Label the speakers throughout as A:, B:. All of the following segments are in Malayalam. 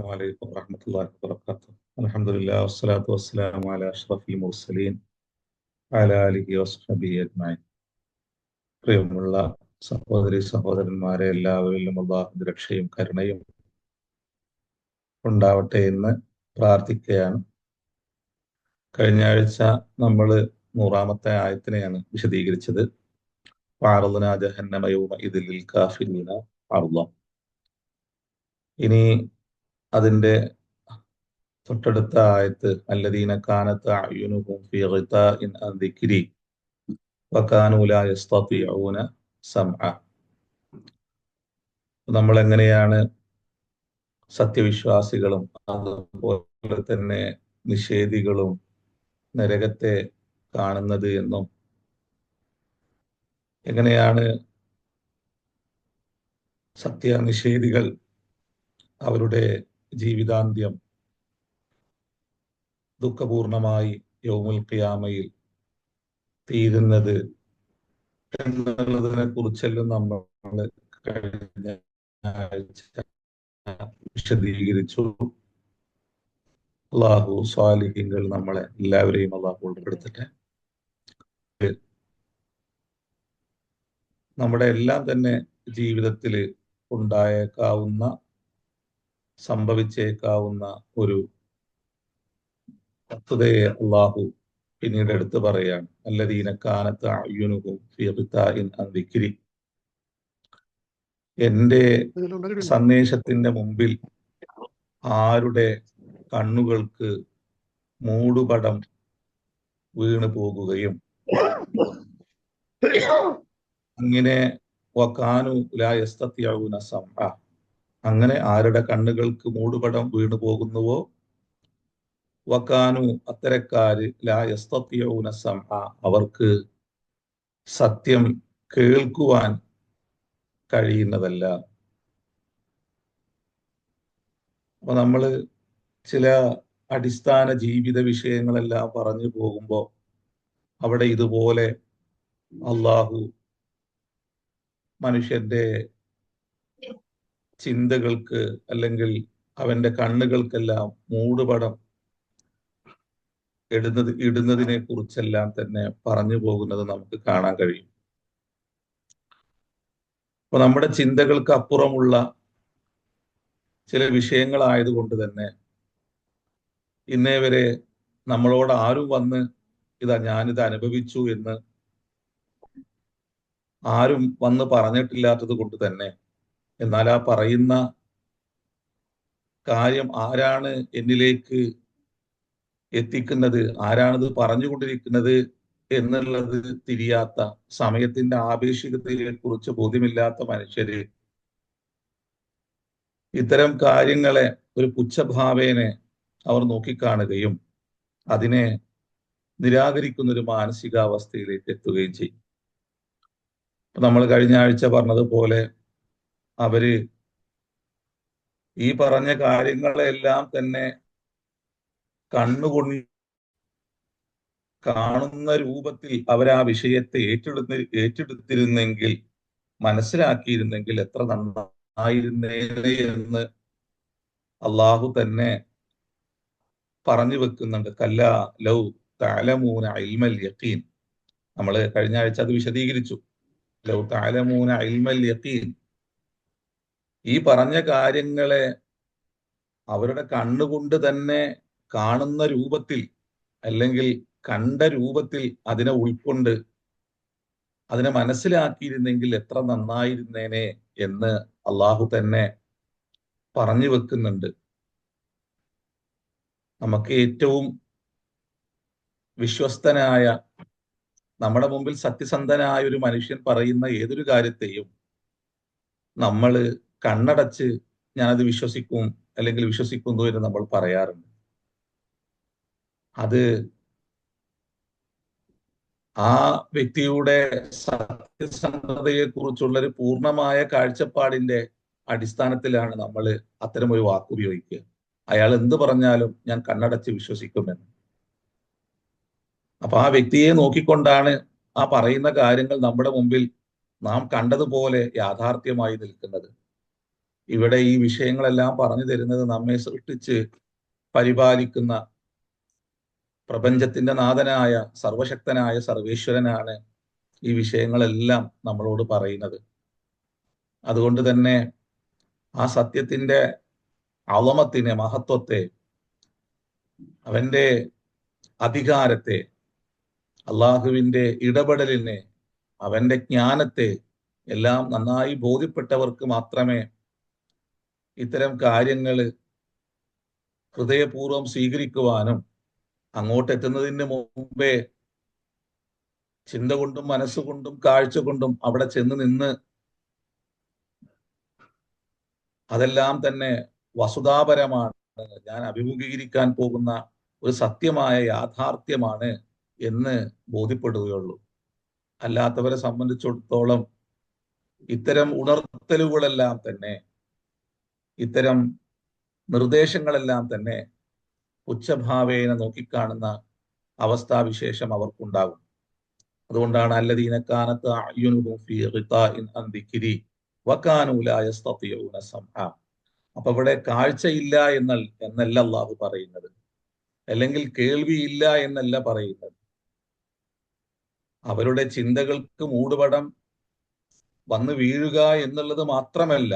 A: عليكم ورحمة الله وبركاته. الحمد لله والصلاة والسلام على أشرف المرسلين وعلى آله وصحبه أجمعين. പ്രിയമുള്ള സഹോദരി സഹോദരന്മാരെ, എല്ലാവരിലും അല്ലാഹുവിന്റെ രക്ഷയും കരുണയും ഉണ്ടാവട്ടെ എന്ന് പ്രാർത്ഥിക്കുകയാണ്. കഴിഞ്ഞ ആഴ്ച നമ്മൾ 100-ാമത്തെ ആയത്തിനെയാണ് വിശദീകരിച്ചത്. വഅറദ്നാ ജഹന്നമ യൗമഇദിൻ ലിൽ കാഫിരീന അർള. ഇനി അതിന്റെ തൊട്ടടുത്ത ആയത്ത് അല്ലദീന കാനത്ത് അഅ്യുനുഹും ഫീ ഗിതാഇൻ അൻ ദിക്രി വകാനൂ ലാ യസ്തതിഊന സമഅ. നമ്മൾ എങ്ങനെയാണ് സത്യവിശ്വാസികളും അതുപോലെ തന്നെ നിഷേധികളും നരകത്തെ കാണുന്നത് എന്നും എങ്ങനെയാണ് സത്യനിഷേധികൾ അവരുടെ ജീവിതാന്ത്യം ദുഃഖപൂർണമായി യൗമുൽ ഖിയാമയിൽ തീരുന്നത് എന്നുള്ളതിനെ കുറിച്ചെല്ലാം നമ്മൾ കഴിഞ്ഞ ആഴ്ച വിശദീകരിച്ചു. അള്ളാഹു സ്വാലിഹീങ്ങൾ നമ്മളെ എല്ലാവരെയും അള്ളാഹു ഉൾപ്പെടുത്തട്ടെ. നമ്മുടെ എല്ലാം തന്നെ ജീവിതത്തിൽ ഉണ്ടായേക്കാവുന്ന സംഭവിച്ചേക്കാവുന്ന ഒരു വസ്തുതയെ അള്ളാഹു പിന്നീട് എടുത്തു പറയാണ്. അല്ലദീന കാനത്ത് അഅ്യുനുഹും ഫീ ഗിതാഇൻ അൻ ദിക്രി. എന്റെ സന്ദേശത്തിന്റെ മുമ്പിൽ ആരുടെ കണ്ണുകൾക്ക് മൂടുപടം വീണു പോകുകയും അങ്ങനെ വകാനൂ ലാ യസ്തതിഊന സമഅ, അങ്ങനെ ആരുടെ കണ്ണുകൾക്ക് മൂടുപടം വീണു പോകുന്നുവോ വകാനു അത്തരക്കാര് ലാ യസ്തതിഊന സമഅ, അവർക്ക് സത്യം കേൾക്കുവാൻ കഴിയുന്നതല്ല. അപ്പൊ നമ്മള് ചില അടിസ്ഥാന ജീവിത വിഷയങ്ങളെല്ലാം പറഞ്ഞു പോകുമ്പോൾ അവിടെ ഇതുപോലെ അള്ളാഹു മനുഷ്യന്റെ ചിന്തകൾക്ക് അല്ലെങ്കിൽ അവന്റെ കണ്ണുകൾക്കെല്ലാം മൂടുപടം ഇടുന്നതിനെ കുറിച്ചെല്ലാം തന്നെ പറഞ്ഞു പോകുന്നത് നമുക്ക് കാണാൻ കഴിയും. അപ്പൊ നമ്മുടെ ചിന്തകൾക്ക് അപ്പുറമുള്ള ചില വിഷയങ്ങളായതുകൊണ്ട് തന്നെ ഇന്നേ വരെ നമ്മളോട് ആരും വന്ന് ഞാനിത് അനുഭവിച്ചു എന്ന് ആരും വന്ന് പറഞ്ഞിട്ടില്ലാത്തത് കൊണ്ട് തന്നെ, എന്നാൽ ആ പറയുന്ന കാര്യം ആരാണ് എന്നിലേക്ക് എത്തിക്കുന്നത്, ആരാണിത് പറഞ്ഞുകൊണ്ടിരിക്കുന്നത് എന്നുള്ളത് തിരിയാത്ത, സമയത്തിന്റെ ആപേക്ഷികതയെ കുറിച്ച് ബോധ്യമില്ലാത്ത മനുഷ്യര് ഇത്തരം കാര്യങ്ങളെ ഒരു പുച്ഛഭാവേനെ അവർ നോക്കിക്കാണുകയും അതിനെ നിരാകരിക്കുന്ന ഒരു മാനസികാവസ്ഥയിലേക്ക് എത്തുകയും ചെയ്യും. നമ്മൾ കഴിഞ്ഞ ആഴ്ച പറഞ്ഞതുപോലെ അവര് ഈ പറഞ്ഞ കാര്യങ്ങളെല്ലാം തന്നെ കണ്ണുകൊണ്ട് കാണുന്ന രൂപത്തിൽ അവർ ആ വിഷയത്തെ ഏറ്റെടുത്തിരുന്നെങ്കിൽ, മനസ്സിലാക്കിയിരുന്നെങ്കിൽ എത്ര നന്നായിരുന്നേനെ എന്ന് അള്ളാഹു തന്നെ പറഞ്ഞു വെക്കുന്നുണ്ട്. കല്ലാ ലൗ തഅലമൂന ഇൽമൽ യഖീൻ. നമ്മൾ കഴിഞ്ഞ ആഴ്ച അത് വിശദീകരിച്ചു. ലൗ തഅലമൂന ഇൽമൽ യഖീൻ, ഈ പറഞ്ഞ കാര്യങ്ങളെ അവരുടെ കണ്ണുകൊണ്ട് തന്നെ കാണുന്ന രൂപത്തിൽ അല്ലെങ്കിൽ കണ്ട രൂപത്തിൽ അതിനെ ഉൾക്കൊണ്ട് അതിനെ മനസ്സിലാക്കിയിരുന്നെങ്കിൽ എത്ര നന്നായിരുന്നേനെ എന്ന് അള്ളാഹു തന്നെ പറഞ്ഞു വെക്കുന്നുണ്ട്. നമുക്ക് ഏറ്റവും വിശ്വസ്തനായ, നമ്മുടെ മുമ്പിൽ സത്യസന്ധനായ ഒരു മനുഷ്യൻ പറയുന്ന ഏതൊരു കാര്യത്തെയും നമ്മൾ കണ്ണടച്ച് ഞാനത് വിശ്വസിക്കും അല്ലെങ്കിൽ വിശ്വസിക്കുന്നു എന്ന് നമ്മൾ പറയാറുണ്ട്. അത് ആ വ്യക്തിയുടെ സത്യസന്ധതയെ കുറിച്ചുള്ള ഒരു പൂർണ്ണമായ കാഴ്ചപ്പാടിന്റെ അടിസ്ഥാനത്തിലാണ് നമ്മൾ അത്തരം ഒരു വാക്ക് ഉപയോഗിക്കുക. അയാൾ എന്ത് പറഞ്ഞാലും ഞാൻ കണ്ണടച്ച് വിശ്വസിക്കുമെന്ന്. അപ്പൊ ആ വ്യക്തിയെ നോക്കിക്കൊണ്ടാണ് ആ പറയുന്ന കാര്യങ്ങൾ നമ്മുടെ മുമ്പിൽ നാം കണ്ടതുപോലെ യാഥാർത്ഥ്യമായി നിൽക്കുന്നത്. ഇവിടെ ഈ വിഷയങ്ങളെല്ലാം പറഞ്ഞു തരുന്നത് നമ്മെ സൃഷ്ടിച്ച് പരിപാലിക്കുന്ന പ്രപഞ്ചത്തിന്റെ നാഥനായ സർവശക്തനായ സർവേശ്വരനാണ് ഈ വിഷയങ്ങളെല്ലാം നമ്മളോട് പറയുന്നത്. അതുകൊണ്ട് തന്നെ ആ സത്യത്തിന്റെ അളമത്തിനെ, മഹത്വത്തെ, അവന്റെ അധികാരത്തെ, അള്ളാഹുവിന്റെ ഇടപെടലിനെ, അവന്റെ ജ്ഞാനത്തെ എല്ലാം നന്നായി ബോധ്യപ്പെട്ടവർക്ക് മാത്രമേ ഇത്തരം കാര്യങ്ങൾ ഹൃദയപൂർവ്വം സ്വീകരിക്കുവാനും അങ്ങോട്ടെത്തുന്നതിന് മുമ്പേ ചിന്ത കൊണ്ടും മനസ്സുകൊണ്ടും കാഴ്ച കൊണ്ടും അവിടെ ചെന്ന് നിന്ന് അതെല്ലാം തന്നെ വസുതാപരമാണ്, ഞാൻ അഭിമുഖീകരിക്കാൻ പോകുന്ന ഒരു സത്യമായ യാഥാർത്ഥ്യമാണ് എന്ന് ബോധ്യപ്പെടുകയുള്ളൂ. അല്ലാത്തവരെ സംബന്ധിച്ചിടത്തോളം ഇത്തരം ഉണർത്തലുകളെല്ലാം തന്നെ, ഇത്തരം നിർദ്ദേശങ്ങളെല്ലാം തന്നെ പുച്ഛഭാവേന നോക്കിക്കാണുന്ന അവസ്ഥാവിശേഷം അവർക്കുണ്ടാകും. അതുകൊണ്ടാണ് അല്ലദീന കാനത്ത് അഅ്യുനുഹും ഫീ ഗിതാഇൻ അൻ ദിക്രി വകാനൂ ലാ യസ്തതിഊന സമഅ. അപ്പൊ ഇവിടെ കാഴ്ചയില്ല എന്നല്ല അള്ളാഹു പറയുന്നത്, അല്ലെങ്കിൽ കേൾവിയില്ല എന്നല്ല പറയുന്നത്. അവരുടെ ചിന്തകൾക്ക് മൂടുപടം വന്നു വീഴുക എന്നുള്ളത് മാത്രമല്ല,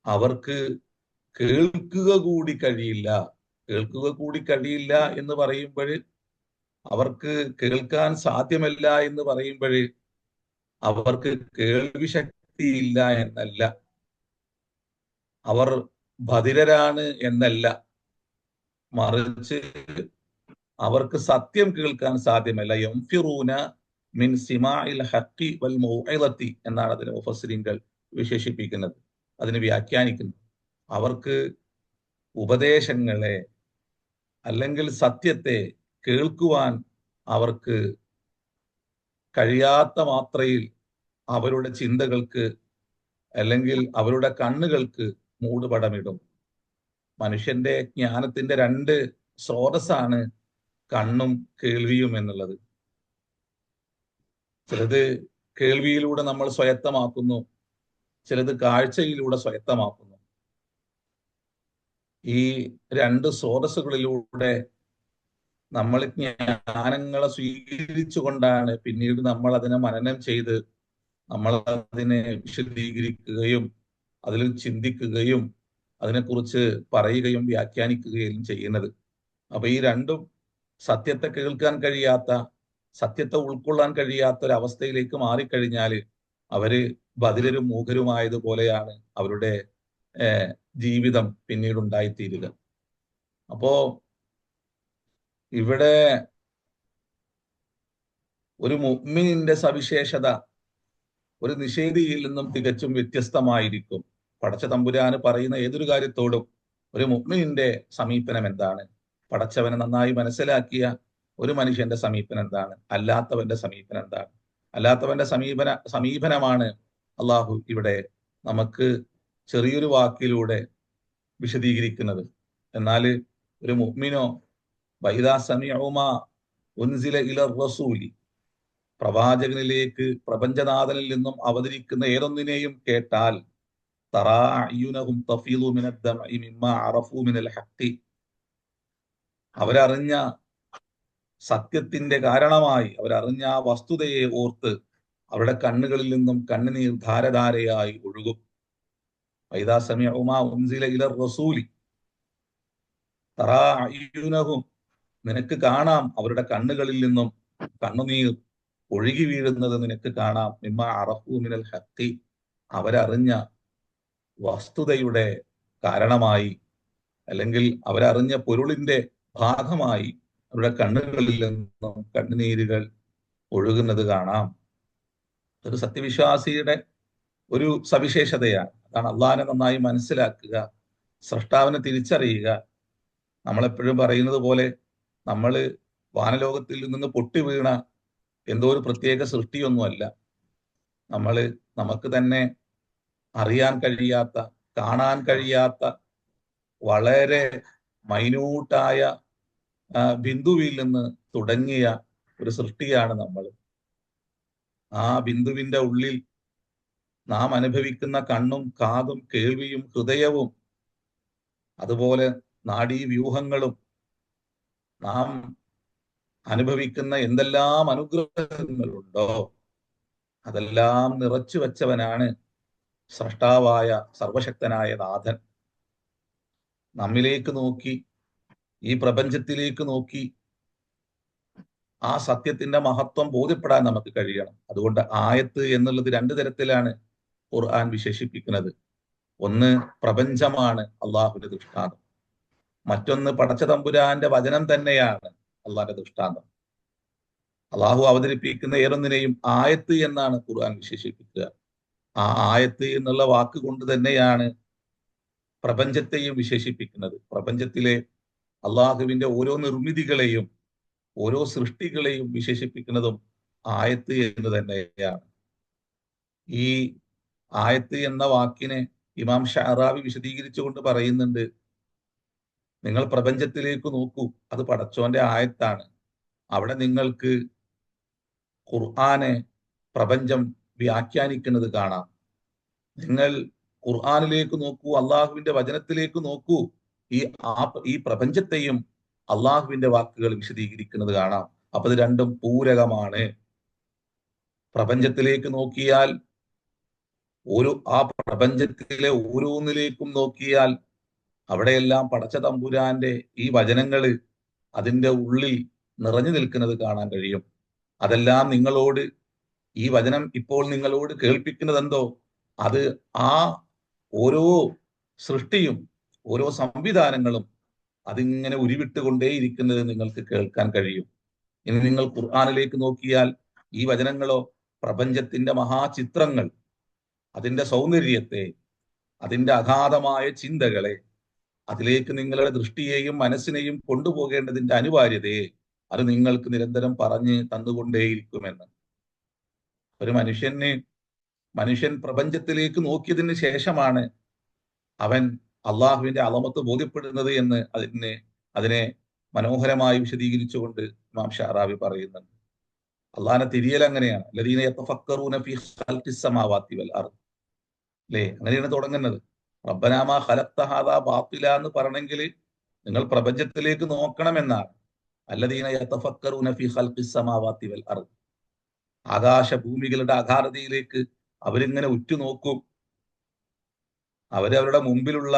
A: അവർക്ക് കേൾക്കുക കൂടി കഴിയില്ല. കേൾക്കുക കൂടി കഴിയില്ല എന്ന് പറയുമ്പോൾ, അവർക്ക് കേൾക്കാൻ സാധ്യമല്ല എന്ന് പറയുമ്പോൾ അവർക്ക് കേൾവി ശക്തിയില്ല എന്നല്ല, അവർ ബധിരരാണ് എന്നല്ല, മറിച്ച് അവർക്ക് സത്യം കേൾക്കാൻ സാധ്യമല്ല. യംഫിറൂന മിൻ സിമാഇൽ ഹഖി വൽ മൗഇളത്തി എന്നാണ് അതിനെ മുഫസ്സിരീങ്ങൾ വിശേഷിപ്പിക്കുന്നത്, അതിന് വ്യാഖ്യാനിക്കുന്നത്. അവർക്ക് ഉപദേശങ്ങളെ അല്ലെങ്കിൽ സത്യത്തെ കേൾക്കുവാൻ അവർക്ക് കഴിയാത്ത മാത്രയിൽ അവരുടെ ചിന്തകൾക്ക് അല്ലെങ്കിൽ അവരുടെ കണ്ണുകൾക്ക് മൂടുപടമിടും. മനുഷ്യന്റെ ജ്ഞാനത്തിന്റെ രണ്ട് സ്രോതസ്സാണ് കണ്ണും കേൾവിയും എന്നുള്ളത്. ചിലത് കേൾവിയിലൂടെ നമ്മൾ സ്വായത്തമാക്കുന്നു, ചിലത് കാഴ്ചയിലൂടെ സ്വായത്തമാക്കുന്നു. ഈ രണ്ട് സ്രോതസ്സുകളിലൂടെ നമ്മൾ ജ്ഞാനങ്ങളെ സ്വീകരിച്ചുകൊണ്ടാണ് പിന്നീട് നമ്മൾ അതിനെ മനനം ചെയ്ത് നമ്മൾ അതിനെ വിശദീകരിക്കുകയും അതിൽ ചിന്തിക്കുകയും അതിനെക്കുറിച്ച് പറയുകയും വ്യാഖ്യാനിക്കുകയും ചെയ്യുന്നത്. അപ്പൊ ഈ രണ്ടും സത്യത്തെ കേൾക്കാൻ കഴിയാത്ത, സത്യത്തെ ഉൾക്കൊള്ളാൻ കഴിയാത്ത ഒരു അവസ്ഥയിലേക്ക് മാറിക്കഴിഞ്ഞാൽ അവര് ബധിരരും മൂകരുമായതുപോലെയാണ് അവരുടെ ജീവിതം പിന്നീട് ഉണ്ടായിത്തീരുക. അപ്പോ ഇവിടെ ഒരു മുഅ്മിനിന്റെ സവിശേഷത ഒരു നിഷേധിയിൽ നിന്നും തികച്ചും വ്യത്യസ്തമായിരിക്കും. പടച്ച തമ്പുരാന് പറയുന്ന ഏതൊരു കാര്യത്തോടും ഒരു മുഅ്മിനിന്റെ സമീപനം എന്താണ്, പടച്ചവനെ നന്നായി മനസ്സിലാക്കിയ ഒരു മനുഷ്യന്റെ സമീപനം എന്താണ്, അല്ലാത്തവന്റെ സമീപനം എന്താണ്. അല്ലാത്തവന്റെ സമീപനമാണ് അള്ളാഹു ഇവിടെ നമുക്ക് ചെറിയൊരു വാക്കിലൂടെ വിശദീകരിക്കുന്നത്. എന്നാൽ ഒരു മുഅ്മിനോ വഇദാ സമിഉ മാ ഉൻസില ഇലർ റസൂലി, പ്രവാചകനിലേക്ക് പ്രപഞ്ചനാഥനിൽ നിന്നും അവതരിക്കുന്ന ഏതൊന്നിനെയും കേട്ടാൽ തറാ അയ്യുനഹും തഫീദു മിനദ് ദംഇ മിമ്മാ അറഫൂ മിനൽ ഹഖ്, അവരറിഞ്ഞ സത്യത്തിന്റെ കാരണമായി അവരറിഞ്ഞ ആ വസ്തുതയെ ഓർത്ത് അവരുടെ കണ്ണുകളിൽ നിന്നും കണ്ണുനീർ ധാരധാരയായി ഒഴുകും. വഇദാ സമിഉ മാ ഉൻസില ഇലർ റസൂലി തറാ അയ്യുനഹും, നിനക്ക് കാണാം അവരുടെ കണ്ണുകളിൽ നിന്നും കണ്ണുനീർ ഒഴുകി വീഴുന്നത് നിനക്ക് കാണാം. മിമ്മാ അറഫൂ മിനൽ ഹഖ്, അവരറിഞ്ഞ വസ്തുതയുടെ കാരണമായി അല്ലെങ്കിൽ അവരറിഞ്ഞ പൊരുളിന്റെ ഭാഗമായി അവരുടെ കണ്ണുകളിൽ നിന്നും കണ്ണുനീരുകൾ ഒഴുകുന്നത് കാണാം. ഒരു സത്യവിശ്വാസിയുടെ ഒരു സവിശേഷതയാണ്. അതാണ് അള്ളാഹിനെ നന്നായി മനസ്സിലാക്കുക, സ്രഷ്ടാവിനെ തിരിച്ചറിയുക. നമ്മളെപ്പോഴും പറയുന്നത് പോലെ നമ്മൾ വാനലോകത്തിൽ നിന്ന് പൊട്ടി വീണ എന്തോ ഒരു പ്രത്യേക സൃഷ്ടിയൊന്നുമല്ല. നമുക്ക് തന്നെ അറിയാൻ കഴിയാത്ത, കാണാൻ കഴിയാത്ത വളരെ മൈന്യൂട്ടായ ബിന്ദുവിൽ നിന്ന് തുടങ്ങിയ ഒരു സൃഷ്ടിയാണ് നമ്മൾ. ആ ബിന്ദുവിന്റെ ഉള്ളിൽ നാം അനുഭവിക്കുന്ന കണ്ണും കാതും കേൾവിയും ഹൃദയവും അതുപോലെ നാഡീവ്യൂഹങ്ങളും നാം അനുഭവിക്കുന്ന എന്തെല്ലാം അനുഗ്രഹങ്ങളുണ്ടോ അതെല്ലാം നിറച്ചു വെച്ചവനാണ് സ്രഷ്ടാവായ സർവശക്തനായ നാഥൻ. നമ്മിലേക്ക് നോക്കി, ഈ പ്രപഞ്ചത്തിലേക്ക് നോക്കി ആ സത്യത്തിന്റെ മഹത്വം ബോധ്യപ്പെടാൻ നമുക്ക് കഴിയണം. അതുകൊണ്ട് ആയത്ത് എന്നുള്ളത് രണ്ടു തരത്തിലാണ് ഖുർആൻ വിശേഷിപ്പിക്കുന്നത്. ഒന്ന് പ്രപഞ്ചമാണ് അള്ളാഹുവിന്റെ ദൃഷ്ടാന്തം, മറ്റൊന്ന് പടച്ച തമ്പുരാന്റെ വചനം തന്നെയാണ് അള്ളാഹിന്റെ ദൃഷ്ടാന്തം. അള്ളാഹു അവതരിപ്പിക്കുന്ന ഏതൊന്നിനെയും ആയത്ത് എന്നാണ് ഖുർആൻ വിശേഷിപ്പിക്കുക. ആ ആയത്ത് എന്നുള്ള വാക്ക് കൊണ്ട് തന്നെയാണ് പ്രപഞ്ചത്തെയും വിശേഷിപ്പിക്കുന്നത്. പ്രപഞ്ചത്തിലെ അള്ളാഹുവിന്റെ ഓരോ നിർമ്മിതികളെയും ഓരോ സൃഷ്ടികളെയും വിശേഷിപ്പിക്കുന്നതും ആയത്ത് എന്ന് തന്നെയാണ്. ഈ ആയത്ത് എന്ന വാക്കിനെ ഇമാം ഷഅറാവി വിശദീകരിച്ചുകൊണ്ട് പറയുന്നുണ്ട്, നിങ്ങൾ പ്രപഞ്ചത്തിലേക്ക് നോക്കൂ, അത് പടച്ചോന്റെ ആയത്താണ്. അവിടെ നിങ്ങൾക്ക് ഖുർആനെ പ്രപഞ്ചം വ്യാഖ്യാനിക്കുന്നത് കാണാം. നിങ്ങൾ ഖുർആനിലേക്ക് നോക്കൂ, അള്ളാഹുവിന്റെ വചനത്തിലേക്ക് നോക്കൂ, ഈ ഈ പ്രപഞ്ചത്തെയും അള്ളാഹുവിന്റെ വാക്കുകൾ വിശദീകരിക്കുന്നത് കാണാം. അപ്പൊ ഇത് രണ്ടും പൂരകമാണ്. പ്രപഞ്ചത്തിലേക്ക് നോക്കിയാൽ ആ പ്രപഞ്ചത്തിലെ ഓരോന്നിലേക്കും നോക്കിയാൽ അവിടെയെല്ലാം പടച്ച തമ്പുരാന്റെ ഈ വചനങ്ങള് അതിന്റെ ഉള്ളിൽ നിറഞ്ഞു നിൽക്കുന്നത് കാണാൻ കഴിയും. അതെല്ലാം നിങ്ങളോട്, ഈ വചനം ഇപ്പോൾ നിങ്ങളോട് കേൾപ്പിക്കുന്നതെന്തോ അത് ആ ഓരോ സൃഷ്ടിയും ഓരോ സംവിധാനങ്ങളും അതിങ്ങനെ ഉരുവിട്ടുകൊണ്ടേയിരിക്കുന്നത് നിങ്ങൾക്ക് കേൾക്കാൻ കഴിയും. ഇനി നിങ്ങൾ ഖുർആനിലേക്ക് നോക്കിയാൽ ഈ വചനങ്ങളോ പ്രപഞ്ചത്തിന്റെ മഹാചിത്രങ്ങൾ, അതിന്റെ സൗന്ദര്യത്തെ, അതിന്റെ അഗാധമായ ചിന്തകളെ, അതിലേക്ക് നിങ്ങളുടെ ദൃഷ്ടിയെയും മനസ്സിനെയും കൊണ്ടുപോകേണ്ടതിന്റെ അനിവാര്യതയെ അത് നിങ്ങൾക്ക് നിരന്തരം പറഞ്ഞ് തന്നുകൊണ്ടേയിരിക്കുമെന്ന്. ഒരു മനുഷ്യൻ പ്രപഞ്ചത്തിലേക്ക് നോക്കിയതിന് ശേഷമാണ് അവൻ അള്ളാഹുവിന്റെ അളമത്ത് ബോധ്യപ്പെടുന്നത് എന്ന് അതിനെ മനോഹരമായി വിശദീകരിച്ചുകൊണ്ട് ഇമാം ഷഅറാവി പറയുന്നുണ്ട്. അള്ളാഹിനെ തിരിയൽ അങ്ങനെയാണ്. ലദീന യതഫക്കറൂന ഫീ ഖൽഖിസ് സമാവാതി വൽ അർദ്, അല്ലേ? അങ്ങനെയാണ് തുടങ്ങുന്നത്. റബ്ബനാ മാ ഖലഖ്ത ഹാദാ ബാത്തില എന്ന് പറയണമെങ്കിൽ നിങ്ങൾ പ്രപഞ്ചത്തിലേക്ക് നോക്കണമെന്നാണ്. അല്ലദീന യതഫക്കറൂന ഫീ ഖൽഖിസ് സമാവാതി വൽ അർദ്, ആകാശഭൂമികളുടെ അഗാധതയിലേക്ക് അവരിങ്ങനെ ഉറ്റുനോക്കും. അവരവരുടെ മുമ്പിലുള്ള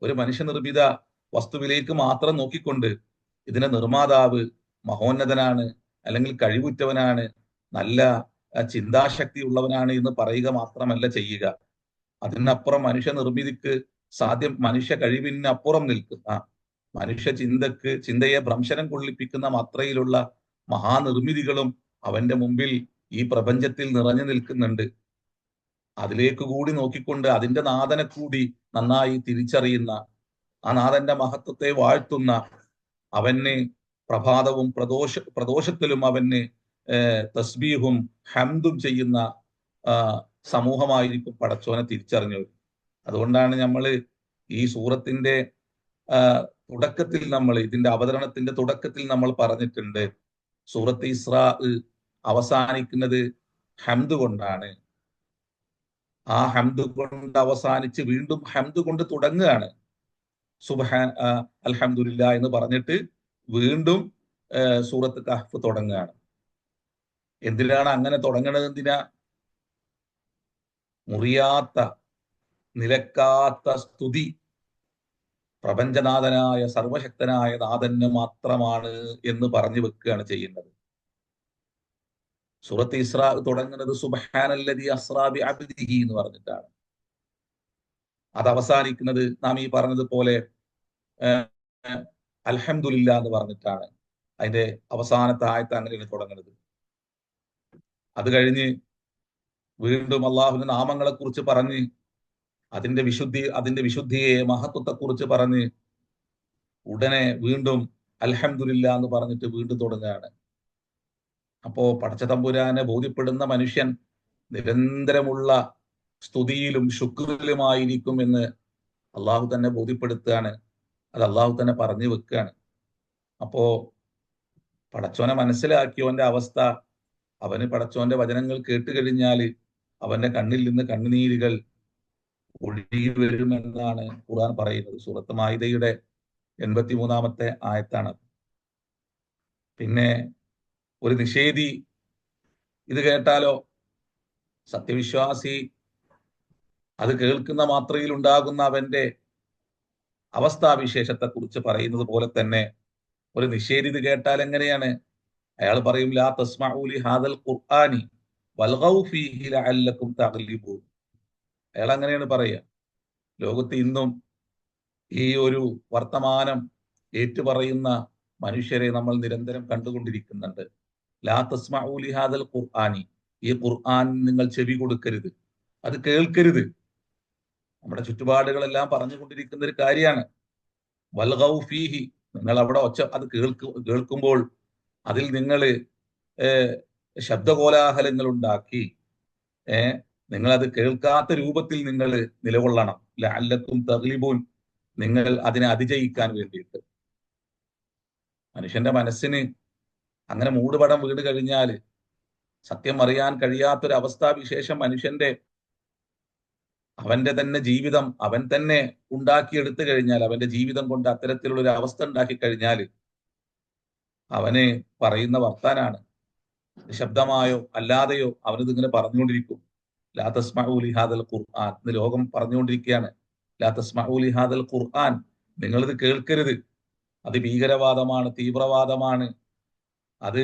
A: ഒരു മനുഷ്യനിർമ്മിത വസ്തുവിലേക്ക് മാത്രം നോക്കിക്കൊണ്ട് ഇതിന്റെ നിർമ്മാതാവ് മഹോന്നതനാണ്, അല്ലെങ്കിൽ കഴിവുറ്റവനാണ്, നല്ല ചിന്താശക്തി ഉള്ളവനാണ് എന്ന് പറയുക മാത്രമല്ല ചെയ്യുക. അതിനപ്പുറം മനുഷ്യ നിർമ്മിതിക്ക് മനുഷ്യ കഴിവിനപ്പുറം നിൽക്കുന്ന, മനുഷ്യ ചിന്തയെ ഭ്രംശനം കൊള്ളിപ്പിക്കുന്ന മാത്രയിലുള്ള മഹാനിർമ്മിതികളും അവന്റെ മുമ്പിൽ ഈ പ്രപഞ്ചത്തിൽ നിറഞ്ഞു നിൽക്കുന്നുണ്ട്. അതിലേക്ക് കൂടി നോക്കിക്കൊണ്ട് അതിന്റെ നാഥനെ കൂടി നന്നായി തിരിച്ചറിയുന്ന, ആ നാഥന്റെ മഹത്വത്തെ വാഴ്ത്തുന്ന, അവന് പ്രഭാതവും പ്രദോഷത്തിലും അവന് തസ്ബീഹും ഹംദും ചെയ്യുന്ന സമൂഹമായിരിക്കും പടച്ചോനെ തിരിച്ചറിഞ്ഞവർ. അതുകൊണ്ടാണ് നമ്മൾ ഈ സൂറത്തിന്റെ തുടക്കത്തിൽ, ഇതിന്റെ അവതരണത്തിന്റെ തുടക്കത്തിൽ നമ്മൾ പറഞ്ഞിട്ടുണ്ട്, സൂറത്ത് ഇസ്രാ അവസാനിക്കുന്നത് ഹംദ് കൊണ്ടാണ്. ആ ഹംദ് കൊണ്ട് അവസാനിച്ച് വീണ്ടും ഹംദ് കൊണ്ട് തുടങ്ങുകയാണ്. സുബ്ഹാൻ അൽഹംദുലില്ലാ എന്ന് പറഞ്ഞിട്ട് വീണ്ടും സൂറത്ത് കഹ്ഫ് തുടങ്ങുകയാണ്. എന്തിനാണ് അങ്ങനെ തുടങ്ങുന്നത്? എന്തിനാ? മുറിയാത്ത നിലക്കാത്ത സ്തുതി പ്രപഞ്ചനാഥനായ സർവശക്തനായ നാഥന് മാത്രമാണ് എന്ന് പറഞ്ഞു വെക്കുകയാണ് ചെയ്യുന്നത്. സൂറത്ത് ഇസ്രാ തുടങ്ങുന്നത് സുബ്ഹാനല്ലദീ അസ്റാ ബിഅബ്ദിഹി എന്ന് പറഞ്ഞിട്ടാണ്. അത് അവസാനിക്കുന്നത് നാം ഈ പറഞ്ഞതുപോലെ അൽഹംദുലില്ലാ എന്ന് പറഞ്ഞിട്ടാണ്. അതിന്റെ അവസാനത്തെ ആയത്ത് അങ്ങനെയാണ് തുടങ്ങുന്നത്. അത് കഴിഞ്ഞ് വീണ്ടും അള്ളാഹുവിന്റെ നാമങ്ങളെ കുറിച്ച് പറഞ്ഞ് അതിന്റെ വിശുദ്ധിയെ, മഹത്വത്തെ കുറിച്ച് പറഞ്ഞ് ഉടനെ വീണ്ടും അൽഹംദുലില്ലാ എന്ന് പറഞ്ഞിട്ട് വീണ്ടും തുടങ്ങുകയാണ്. അപ്പോ പടച്ച തമ്പുരാനെ ബോധ്യപ്പെടുന്ന മനുഷ്യൻ നിരന്തരമുള്ള സ്തുതിയിലും ശുക്രിലുമായിരിക്കും എന്ന് അള്ളാഹു തന്നെ ബോധ്യപ്പെടുത്തുകയാണ്. അത് അള്ളാഹു തന്നെ പറഞ്ഞു വെക്കുകയാണ്. അപ്പോ പടച്ചോനെ മനസ്സിലാക്കിയവന്റെ അവസ്ഥ, അവന് പടച്ചോന്റെ വചനങ്ങൾ കേട്ട് കഴിഞ്ഞാൽ അവന്റെ കണ്ണിൽ നിന്ന് കണ്ണുനീരുകൾ ഒഴുകി വരുമെന്നാണ് ഖുർആൻ പറയുന്നത്. സൂറത്ത് മാഇദയുടെ 83-ാമത്തെ ആയത്താണ്. പിന്നെ ഒരു നിഷേധി ഇത് കേട്ടാലോ? സത്യവിശ്വാസി അത് കേൾക്കുന്ന മാത്രയിൽ ഉണ്ടാകുന്ന അവന്റെ അവസ്ഥാവിശേഷത്തെ കുറിച്ച് പറയുന്നത് പോലെ തന്നെ ഒരു നിഷേധി ഇത് കേട്ടാൽ എങ്ങനെയാണ്? അയാൾ പറയും, ലാ തസ്മഊ ലി ഹാദൽ ഖുർആനി വൽഗൗ ഫീഹി ലഅല്ലകും തഗ്ലിബൂൻ. അയാൾ അങ്ങനെയാണ് പറയുക. ലോകത്ത് ഇന്നും ഈ ഒരു വർത്തമാനം ഏറ്റുപറയുന്ന മനുഷ്യരെ നമ്മൾ നിരന്തരം കണ്ടുകൊണ്ടിരിക്കുന്നുണ്ട്. ലാ തസ്മഊ ലി ഹാദൽ ഖുർആനി, ഈ ഖുർആൻ നിങ്ങൾ ചെവി കൊടുക്കരുത്, അത് കേൾക്കരുത്. നമ്മുടെ ചുറ്റുപാടുകളെല്ലാം പറഞ്ഞുകൊണ്ടിരിക്കുന്ന ഒരു കാര്യമാണ്. വൽഗൗ ഫീഹി, നിങ്ങൾ അവിടെ അത് കേൾക്കുമ്പോൾ അതിൽ നിങ്ങൾ ശബ്ദകോലാഹലങ്ങൾ ഉണ്ടാക്കി നിങ്ങൾ അത് കേൾക്കാത്ത രൂപത്തിൽ നിങ്ങൾ നിലകൊള്ളണം. ലഅല്ലക്കും തഗ്ലിബൂൻ, നിങ്ങൾ അതിനെ അതിജയിക്കാൻ വേണ്ടിയിട്ട്. മനുഷ്യന്റെ മനസ്സിന് അങ്ങനെ മൂടുപടം വീട് കഴിഞ്ഞാൽ സത്യം അറിയാൻ കഴിയാത്തൊരു അവസ്ഥാവിശേഷം മനുഷ്യന്റെ അവന്റെ തന്നെ ജീവിതം അവൻ തന്നെ ഉണ്ടാക്കിയെടുത്തു കഴിഞ്ഞാൽ, അവന്റെ ജീവിതം കൊണ്ട് അത്തരത്തിലുള്ള ഒരു അവസ്ഥ ഉണ്ടാക്കി കഴിഞ്ഞാൽ അവന് പറയുന്ന വർത്താനാണ്. ശബ്ദമായോ അല്ലാതെയോ അവനിതിങ്ങനെ പറഞ്ഞുകൊണ്ടിരിക്കും. ലാ തസ്മഊ ലി ഹാദൽ ഖുർആൻ, ഇന്ന് ലോകം പറഞ്ഞുകൊണ്ടിരിക്കുകയാണ്. ലാ തസ്മഊ ലി ഹാദൽ ഖുർആൻ, നിങ്ങളിത് കേൾക്കരുത്, അത് ഭീകരവാദമാണ്, തീവ്രവാദമാണ്, അത്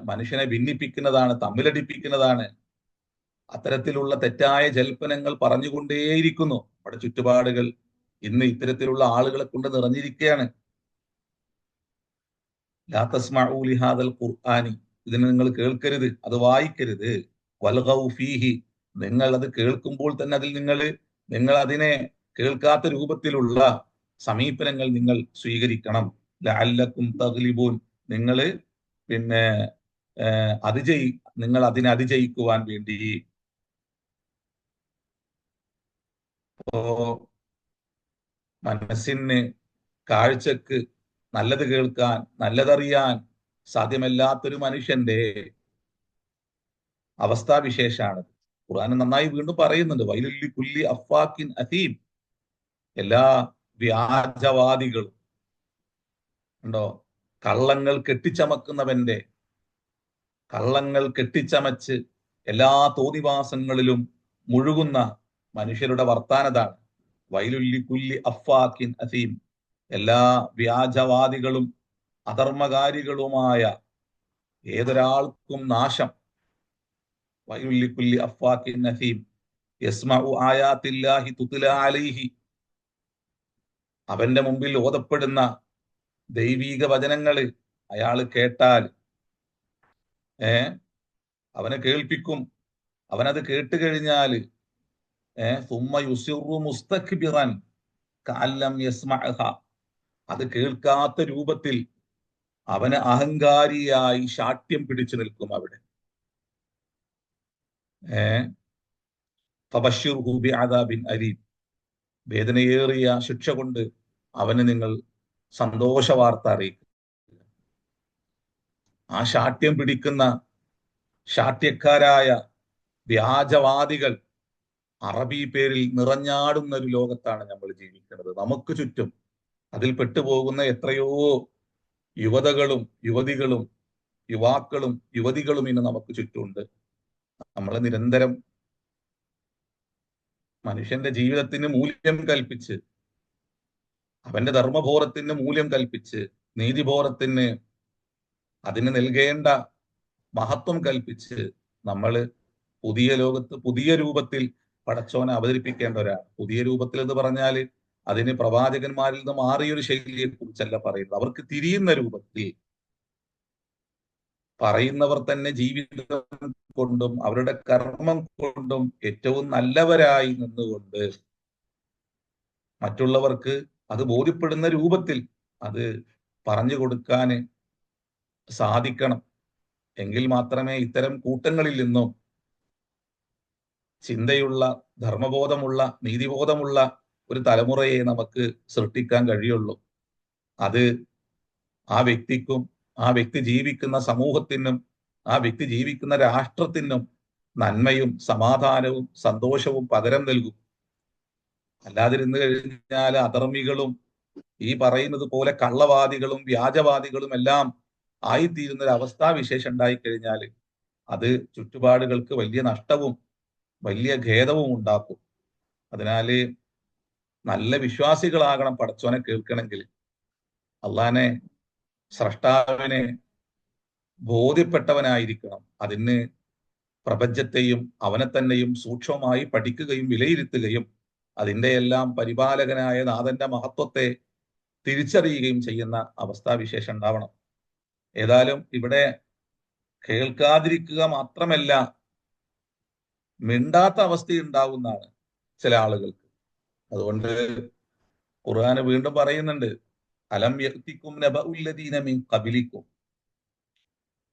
A: മനുഷ്യനെ ഭിന്നിപ്പിക്കുന്നതാണ്, തമ്മിലടിപ്പിക്കുന്നതാണ്. അത്തരത്തിലുള്ള തെറ്റായ ജൽപ്പനങ്ങൾ പറഞ്ഞുകൊണ്ടേയിരിക്കുന്നു. നമ്മുടെ ചുറ്റുപാടുകൾ ഇന്ന് ഇത്തരത്തിലുള്ള ആളുകളെ കൊണ്ട് നിറഞ്ഞിരിക്കുകയാണ്. ലാ തസ്മഊ ലി ഹാദൽ ഖുർആനി, ഇതിനെ നിങ്ങൾ കേൾക്കരുത്, അത് വായിക്കരുത്. വൽഗൗ ഫീഹി, നിങ്ങൾ അത് കേൾക്കുമ്പോൾ തന്നെ അതിൽ നിങ്ങൾ അതിനെ കേൾക്കാത്ത രൂപത്തിലുള്ള സമീപനങ്ങൾ നിങ്ങൾ സ്വീകരിക്കണം. ലഅല്ലക്കും തഗ്ലിബൂൻ, നിങ്ങൾ പിന്നെ നിങ്ങൾ അതിനെ അതിജയിക്കുവാൻ വേണ്ടി. അപ്പോ മനസ്സിന്, കാഴ്ചക്ക്, നല്ലത് കേൾക്കാൻ, നല്ലതറിയാൻ സാധ്യമല്ലാത്തൊരു മനുഷ്യന്റെ അവസ്ഥാവിശേഷാണ്. ഖുർആൻ നന്നായി വീണ്ടും പറയുന്നുണ്ട്, വൈലുൽ ലികുല്ലി അഫ്വാക്കിൻ അസീം, എല്ലാ വ്യാജവാദികളും ഉണ്ടോ, കള്ളങ്ങൾ കെട്ടിച്ചമച്ച് എല്ലാ തോന്നിവാസങ്ങളിലും മുഴുകുന്ന മനുഷ്യരുടെ വർത്താനതാണ്. വൈലുൽ ലികുല്ലി അഫ്വാക്കിൻ അസീം, എല്ലാ വ്യാജവാദികളും അധർമ്മകാരികളുമായ ഏതൊരാൾക്കും നാശം. വൈലുൽ ലികുല്ലി അഫ്വാക്കിൻ അസീം യസ്മഉ ആയാത്തില്ലാഹി തുത്ല അലൈഹി, അവന്റെ മുമ്പിൽ ഓതപ്പെടുന്ന ദൈവീക വചനങ്ങള് അയാൾ കേട്ടാൽ അവനെ കേൾപ്പിക്കും. അവനത് കേട്ട് കഴിഞ്ഞാല് സുമ്മ യുസിറു മുസ്തക്ബിറൻ കഅല്ലം യസ്മഅഹ, അത് കേൾക്കാത്ത രൂപത്തിൽ അവന് അഹങ്കാരിയായി ശാഠ്യം പിടിച്ചു നിൽക്കും അവിടെ. ഫബശ്ശിർഹു ബിഅദാബിൻ അലീം, വേദനയേറിയ ശിക്ഷ കൊണ്ട് അവന് നിങ്ങൾ സന്തോഷ വാർത്ത അറിയിക്കും. ആ ശാഠ്യം പിടിക്കുന്ന ശാഠ്യക്കാരായ വ്യാജവാദികൾ അറബി പേരിൽ നിറഞ്ഞാടുന്ന ഒരു ലോകത്താണ് നമ്മൾ ജീവിക്കുന്നത്. നമുക്ക് ചുറ്റും അതിൽ പെട്ടുപോകുന്ന എത്രയോ യുവതകളും യുവതികളും യുവാക്കളും യുവതികളും ഇന്ന് നമുക്ക് ചുറ്റുമുണ്ട്. നമ്മൾ നിരന്തരം മനുഷ്യന്റെ ജീവിതത്തിന് മൂല്യം കൽപ്പിച്ച്, അവന്റെ ധർമ്മബോധത്തിന് മൂല്യം കൽപ്പിച്ച്, നീതിബോധത്തിന് അതിന് നൽകേണ്ട മഹത്വം കൽപ്പിച്ച് നമ്മൾ പുതിയ ലോകത്ത് പുതിയ രൂപത്തിൽ പടച്ചോനെ അവതരിപ്പിക്കേണ്ടവരാണ്. പുതിയ രൂപത്തിൽ എന്ന് പറഞ്ഞാൽ അതിന് പ്രവാചകന്മാരിൽ നിന്ന് മാറിയൊരു ശൈലിയെ കുറിച്ചല്ല പറയുന്നത്. അവർക്ക് തിരിയുന്ന രൂപത്തിൽ പറയുന്നവർ തന്നെ ജീവിതം കൊണ്ടും അവരുടെ കർമ്മം കൊണ്ടും ഏറ്റവും നല്ലവരായി നിന്നുകൊണ്ട് മറ്റുള്ളവർക്ക് അത് ബോധ്യപ്പെടുന്ന രൂപത്തിൽ അത് പറഞ്ഞു കൊടുക്കാൻ സാധിക്കണം. എങ്കിൽ മാത്രമേ ഇത്തരം കൂട്ടങ്ങളിൽ നിന്നും ചിന്തയുള്ള, ധർമ്മബോധമുള്ള, നീതിബോധമുള്ള ഒരു തലമുറയെ നമുക്ക് സൃഷ്ടിക്കാൻ കഴിയുള്ളൂ. അത് ആ വ്യക്തിക്കും, ആ വ്യക്തി ജീവിക്കുന്ന സമൂഹത്തിനും, ആ വ്യക്തി ജീവിക്കുന്ന രാഷ്ട്രത്തിനും നന്മയും സമാധാനവും സന്തോഷവും പകരം നൽകും. അല്ലാതിരുന്നു കഴിഞ്ഞാൽ അധർമ്മികളും ഈ പറയുന്നത് പോലെ കള്ളവാദികളും വ്യാജവാദികളും എല്ലാം ആയിത്തീരുന്ന ഒരു അവസ്ഥാവിശേഷം ഉണ്ടായി കഴിഞ്ഞാൽ അത് ചുറ്റുപാടുകൾക്ക് വലിയ നഷ്ടവും വലിയ ഖേദവും ഉണ്ടാക്കും. അതിനാല് നല്ല വിശ്വാസികളാകണം. പടച്ചോനെ കേൾക്കണമെങ്കിൽ അള്ളാനെ സ്രഷ്ടാവിനെ ബോധ്യപ്പെട്ടവനായിരിക്കണം. അതിന് പ്രപഞ്ചത്തെയും അവനെ തന്നെയും സൂക്ഷ്മമായി പഠിക്കുകയും വിലയിരുത്തുകയും അതിന്റെ എല്ലാം പരിപാലകനായ നാഥന്റെ മഹത്വത്തെ തിരിച്ചറിയുകയും ചെയ്യുന്ന അവസ്ഥാവിശേഷം ഉണ്ടാവണം. ഏതായാലും ഇവിടെ കേൾക്കാതിരിക്കുക മാത്രമല്ല, മിണ്ടാത്ത അവസ്ഥയുണ്ടാവുന്നതാണ് ചില ആളുകൾക്ക്. അതുകൊണ്ട് ഖുർആന് വീണ്ടും പറയുന്നുണ്ട്, അലം യഅ്തികും നബഉല്ലദീന മിൻ ഖബലിക്കും,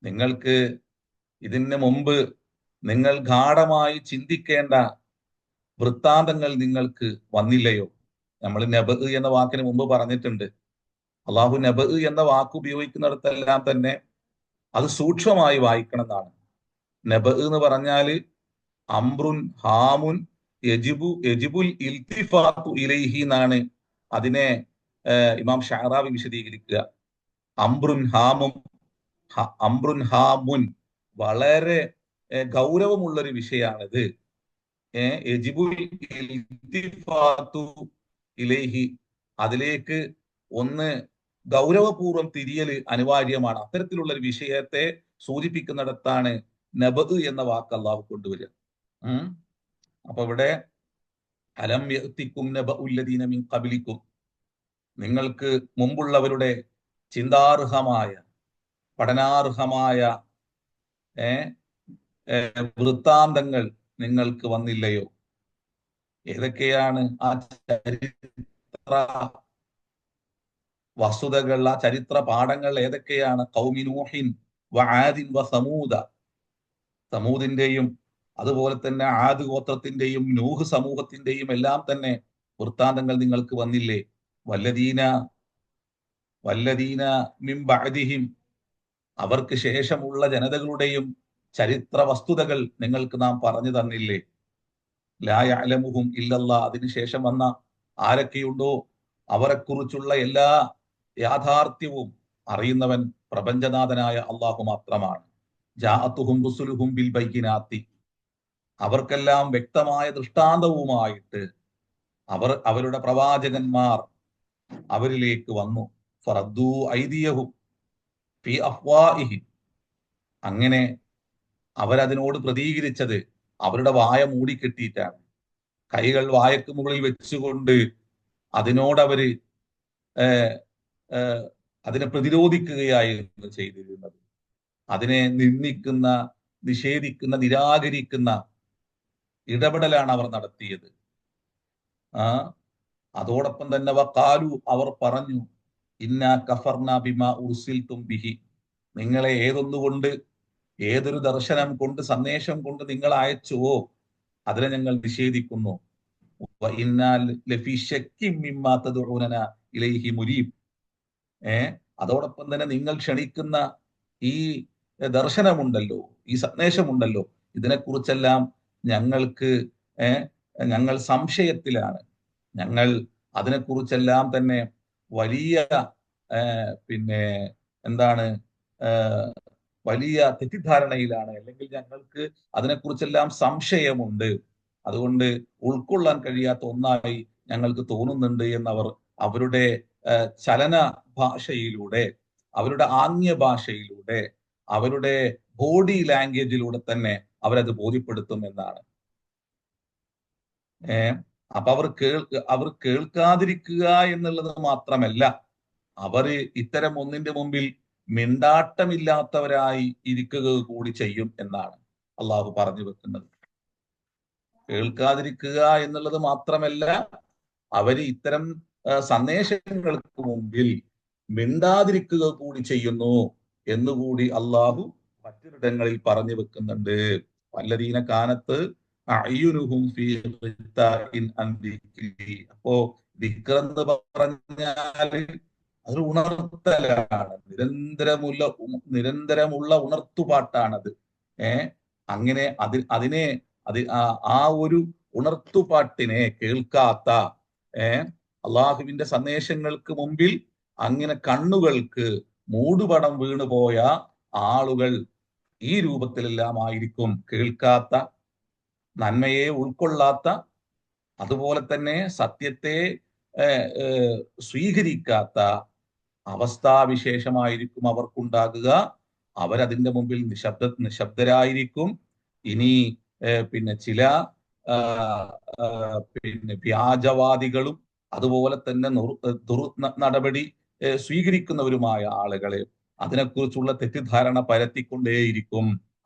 A: നിങ്ങൾക്ക് ഇതിന് മുമ്പ് നിങ്ങൾ ഗാഢമായി ചിന്തിക്കേണ്ട വൃത്താന്തങ്ങൾ നിങ്ങൾക്ക് വന്നില്ലയോ? നമ്മൾ നബ് എന്ന വാക്കിന് മുമ്പ് പറഞ്ഞിട്ടുണ്ട്. അള്ളാഹു നബ് എന്ന വാക്ക് ഉപയോഗിക്കുന്നിടത്തെല്ലാം തന്നെ അത് സൂക്ഷ്മമായി വായിക്കണം എന്നാണ്. നബ് എന്ന് പറഞ്ഞാല് അംറുൻ ഹാമുൻ യജിബുൽ ഇൽത്തിഫാത്തു ഇലൈഹി എന്നാണ് അതിനെ ഇമാം ഷഅറാവി വിശദീകരിക്കുക. അംറുൻ ഹാമും അംറുൻ ഹാമുൻ, വളരെ ഗൗരവമുള്ളൊരു വിഷയമാണിത്. യജിബുൽ ഇൽത്തിഫാത്തു ഇലൈഹി, അതിലേക്ക് ഒന്ന് ഗൗരവപൂർവ്വം തിരിയൽ അനിവാര്യമാണ്. അത്തരത്തിലുള്ള ഒരു വിഷയത്തെ സൂചിപ്പിക്കുന്നിടത്താണ് നബ് എന്ന വാക്ക് അള്ളാഹു കൊണ്ടുവരിക. അപ്പൊ ഇവിടെ അലം യഅ്തികും നബഉല്ലദീന മിൻ ഖബലിക്കും, നിങ്ങൾക്ക് മുമ്പുള്ളവരുടെ ചിന്താർഹമായ പഠനാർഹമായ വൃത്താന്തങ്ങൾ നിങ്ങൾക്ക് വന്നില്ലയോ? ഏതൊക്കെയാണ് ആ ചരിത്ര വസ്തുതകൾ, ആ ചരിത്ര പാഠങ്ങൾ ഏതൊക്കെയാണ്? ഖൗമി നൂഹിൻ വആദിൻ വസമൂദ, സമൂദിന്റെയും അതുപോലെ തന്നെ ആദ് ഗോത്രത്തിന്റെയും നൂഹ് സമൂഹത്തിന്റെയും എല്ലാം തന്നെ വൃത്താന്തങ്ങൾ നിങ്ങൾക്ക് വന്നില്ലേ? വല്ലദീന മിൻ ബഅദിഹിം, അവർക്ക് ശേഷമുള്ള ജനതകളുടെയും ചരിത്ര വസ്തുതകൾ നിങ്ങൾക്ക് നാം പറഞ്ഞു തന്നില്ലേ? ലാ യഅലമുഹും ഇല്ലല്ലാഹ്, അതിനുശേഷം വന്ന ആരൊക്കെയുണ്ടോ അവരെക്കുറിച്ചുള്ള എല്ലാ യാഥാർത്ഥ്യവും അറിയുന്നവൻ പ്രപഞ്ചനാഥനായ അള്ളാഹു മാത്രമാണ്. ജാഅത്തുഹും റുസുലുഹും ബിൽ ബയ്യിനാത്തി, അവർക്കെല്ലാം വ്യക്തമായ ദൃഷ്ടാന്തവുമായിട്ട് അവരുടെ പ്രവാചകന്മാർ അവരിലേക്ക് വന്നു. ഫറദ്ദൂ ഐദിയഹും ഫീ അഫ്വാഇഹിം, അങ്ങനെ അവരതിനോട് പ്രതികരിച്ചത് അവരുടെ വായ മൂടിക്കെട്ടിയിട്ടാണ്. കൈകൾ വായക്ക് മുകളിൽ വെച്ചുകൊണ്ട് അതിനോടവര് അതിനെ പ്രതിരോധിക്കുകയായിരുന്നു ചെയ്തിരുന്നത്. അതിനെ നിന്ദിക്കുന്ന, നിഷേധിക്കുന്ന, നിരാകരിക്കുന്ന ഇടപെടലാണ് അവർ നടത്തിയത്. അതോടൊപ്പം തന്നെ വഖാലു, അവർ പറഞ്ഞു, ഇന്നാ കഫർനാ ബിമാ ഉർസിൽതും ബിഹി, നിങ്ങളെ ഏതൊന്നുകൊണ്ട്, ഏതൊരു ദർശനം കൊണ്ട്, സന്ദേശം കൊണ്ട് നിങ്ങൾ അയച്ചുവോ അതിനെ ഞങ്ങൾ നിഷേധിക്കുന്നു. അതോടൊപ്പം തന്നെ നിങ്ങൾ ക്ഷണിക്കുന്ന ഈ ദർശനമുണ്ടല്ലോ, ഈ സന്ദേശമുണ്ടല്ലോ, ഇതിനെക്കുറിച്ചെല്ലാം ഞങ്ങൾ സംശയത്തിലാണ്. ഞങ്ങൾ അതിനെക്കുറിച്ചെല്ലാം തന്നെ വലിയ വലിയ തെറ്റിദ്ധാരണയിലാണ്, അല്ലെങ്കിൽ ഞങ്ങൾക്ക് അതിനെക്കുറിച്ചെല്ലാം സംശയമുണ്ട്. അതുകൊണ്ട് ഉൾക്കൊള്ളാൻ കഴിയാത്ത ഒന്നായി ഞങ്ങൾക്ക് തോന്നുന്നുണ്ട് എന്നവർ അവരുടെ ചലന ഭാഷയിലൂടെ, അവരുടെ ആംഗ്യ ഭാഷയിലൂടെ, അവരുടെ ബോഡി ലാംഗ്വേജിലൂടെ തന്നെ അവരത് ബോധ്യപ്പെടുത്തും എന്നാണ്. അപ്പൊ അവർ കേൾക്കാതിരിക്കുക എന്നുള്ളത് മാത്രമല്ല, അവര് ഇത്തരം ഒന്നിന്റെ മുമ്പിൽ മിണ്ടാട്ടമില്ലാത്തവരായി ഇരിക്കുക കൂടി ചെയ്യും എന്നാണ് അള്ളാഹു പറഞ്ഞു വെക്കുന്നത്. കേൾക്കാതിരിക്കുക എന്നുള്ളത് മാത്രമല്ല, അവര് ഇത്തരം സന്ദേശങ്ങൾക്ക് മുമ്പിൽ മിണ്ടാതിരിക്കുക കൂടി ചെയ്യുന്നു എന്നുകൂടി അള്ളാഹു മറ്റൊരിടങ്ങളിൽ പറഞ്ഞു വെക്കുന്നുണ്ട്. വല്ലദീന കാനത്ത് അഅ്യുനുഹും ഫീ ഗിതാഇൻ അൻ ദിക്രി. അപ്പോ ദിക്ർ എന്ന് പറഞ്ഞാൽ അതൊരു ഉണർത്തലാണ്, നിരന്തരമുള്ള ഉണർത്തുപാട്ടാണത്. അങ്ങനെ അതിനെ ആ ഒരു ഉണർത്തുപാട്ടിനെ കേൾക്കാത്ത അള്ളാഹുവിന്റെ സന്ദേശങ്ങൾക്ക് മുമ്പിൽ അങ്ങനെ കണ്ണുകൾക്ക് മൂടുപടം വീണുപോയ ആളുകൾ ഈ രൂപത്തിലെല്ലാം ആയിരിക്കും. കേൾക്കാത്ത, നന്മയെ ഉൾക്കൊള്ളാത്ത, അതുപോലെ തന്നെ സത്യത്തെ സ്വീകരിക്കാത്ത അവസ്ഥാവിശേഷമായിരിക്കും അവർക്കുണ്ടാകുക. അവരതിന്റെ മുമ്പിൽ നിശബ്ദരായിരിക്കും. ഇനി പിന്നെ ചില പിന്നെ വ്യാജവാദികളും അതുപോലെ തന്നെ നടപടി സ്വീകരിക്കുന്നവരുമായ ആളുകളെ അതിനെക്കുറിച്ചുള്ള തെറ്റിദ്ധാരണ പരത്തിക്കൊണ്ടേയിരിക്കും.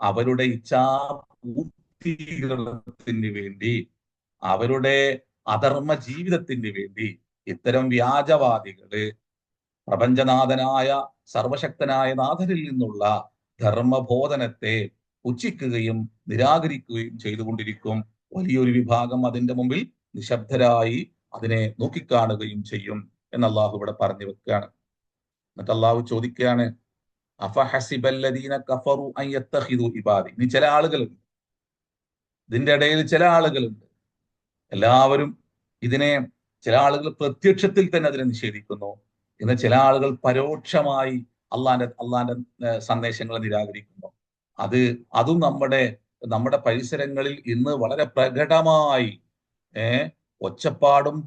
A: അവരുടെ ഇച്ഛാപൂർത്തീകരണത്തിന് വേണ്ടി, അവരുടെ അധർമ്മ ജീവിതത്തിന് വേണ്ടി ഇത്തരം വ്യാജവാദികള് പ്രപഞ്ചനാഥനായ സർവശക്തനായ നാഥനിൽ നിന്നുള്ള ധർമ്മബോധനത്തെ പുച്ഛിക്കുകയും നിരാകരിക്കുകയും ചെയ്തുകൊണ്ടിരിക്കും. വലിയൊരു വിഭാഗം അതിന്റെ മുമ്പിൽ നിശബ്ദരായി അതിനെ നോക്കിക്കാണുകയും ചെയ്യും എന്ന് അള്ളാഹു ഇവിടെ പറഞ്ഞു വെക്കുകയാണ്. എന്നിട്ട് അള്ളാഹു ചോദിക്കുകയാണ്, അഫഹസിബല്ലദീന കഫറു അൻ യത്തഖിദു ഇബാദി. ഇനി ചില ആളുകളുണ്ട്, ഇതിന്റെ ഇടയിൽ ചില ആളുകളുണ്ട്. എല്ലാവരും ഇതിനെ, ചില ആളുകൾ പ്രത്യക്ഷത്തിൽ തന്നെ അതിനെ നിഷേധിക്കുന്നു, എന്നാൽ ചില ആളുകൾ പരോക്ഷമായി അള്ളാന്റെ സന്ദേശങ്ങളെ നിരാകരിക്കുന്നു. അതും നമ്മുടെ പരിസരങ്ങളിൽ ഇന്ന് വളരെ പ്രകടമായി ഒച്ചപ്പാടും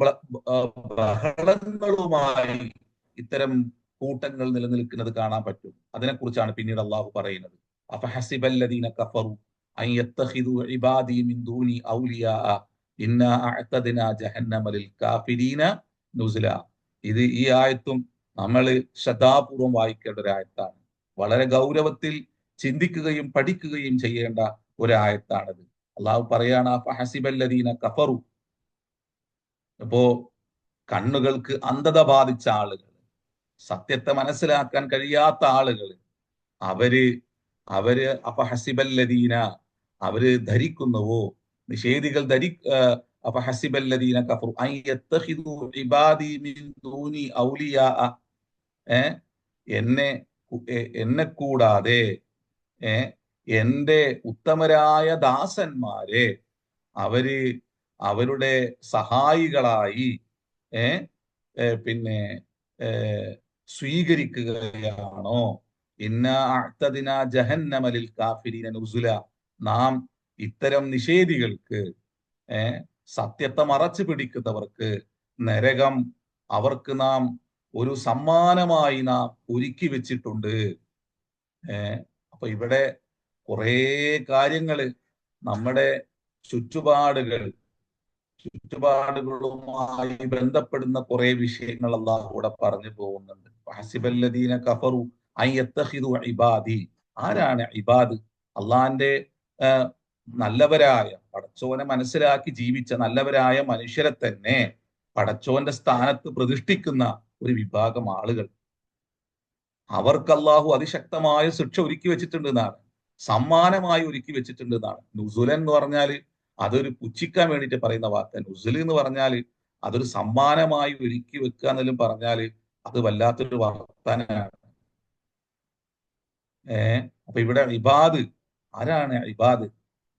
A: ബഹളങ്ങളുമായി ഇത്തരം കൂട്ടങ്ങൾ നിലനിൽക്കുന്നത് കാണാൻ പറ്റും. അതിനെക്കുറിച്ചാണ് പിന്നീട് അള്ളാഹു പറയുന്നത്. അഫഹസിബല്ലദീന കഫറു അൻ യത്തഖിദു ഇബാദി മിൻ ദൂനി ഔലിയാ ഇന്നാ അഅ്തദ്നാ ജഹന്നമ ലിൽ കാഫിരീന നുസ്ല. ഈ ആയത്തും നമ്മൾ ശ്രദ്ധാപൂർവം വായിക്കേണ്ട ഒരു ആയത്താണ്. വളരെ ഗൗരവത്തിൽ ചിന്തിക്കുകയും പഠിക്കുകയും ചെയ്യേണ്ട ഒരു ആയത്താണത്. അള്ളാഹു പറയാണ് അഫഹസിബല്ലദീന കഫറു. അപ്പോ കണ്ണുകൾക്ക് അന്ധത ബാധിച്ച ആളുകൾ, സത്യത്തെ മനസ്സിലാക്കാൻ കഴിയാത്ത ആളുകൾ, അവര് അഫഹസിബല്ലദീന, അവര് ധരിക്കുന്നുവോ, നിഷേധികൾ അഫഹസിബല്ലദീന കഫറു അൻ യത്തഖിദു ഇബാദി മിൻ ദൂനി ഔലിയാ, എന്നെ കൂടാതെ എന്റെ ഉത്തമരായ ദാസന്മാരെ അവരുടെ സഹായികളായി പിന്നെ സ്വീകരിക്കുകയാണോ? ഇന്നാ അഅ്തദ്നാ ജഹന്നമ ലിൽ കാഫിരീന നുസ്ല. നാം ഇത്തരം നിഷേധികൾക്ക്, സത്യത്തെ മറച്ചു പിടിക്കുന്നവർക്ക് നരകം അവർക്ക് നാം ഒരു സമ്മാനമായി നാം ഒരുക്കി വെച്ചിട്ടുണ്ട്. അപ്പൊ ഇവിടെ കുറെ കാര്യങ്ങള്, നമ്മുടെ ചുറ്റുപാടുകളുമായി ബന്ധപ്പെടുന്ന കുറെ വിഷയങ്ങൾ അള്ളാഹു കൂടെ പറഞ്ഞു പോകുന്നുണ്ട്. ഹസിബല്ലദീന കഫറു അൻ യത്തഖിദു ഇബാദി. ആരാണ് ഇബാദ്? അള്ളാന്റെ നല്ലവരായ, പടച്ചോനെ മനസ്സിലാക്കി ജീവിച്ച നല്ലവരായ മനുഷ്യരെ തന്നെ പടച്ചോന്റെ സ്ഥാനത്ത് പ്രതിഷ്ഠിക്കുന്ന ഒരു വിഭാഗം ആളുകൾ. അവർക്ക് അള്ളാഹു അതിശക്തമായ ശിക്ഷ ഒരുക്കി വെച്ചിട്ടുണ്ട് എന്നാണ്, സമ്മാനമായി ഒരുക്കി വെച്ചിട്ടുണ്ട് എന്നാണ്. നുസുലൻ എന്ന് പറഞ്ഞാൽ അതൊരു പുച്ഛിക്കാൻ വേണ്ടിയിട്ട് പറയുന്ന വാക്ക്. നുസുൽ എന്ന് പറഞ്ഞാൽ അതൊരു സമ്മാനമായി ഒരുക്കി വെക്കുക എന്നെല്ലാം പറഞ്ഞാൽ അത് വല്ലാത്തൊരു വർത്തനാണ്. അപ്പൊ ഇവിടെ ഇബാദ്, ആരാണ് ഇബാദ്?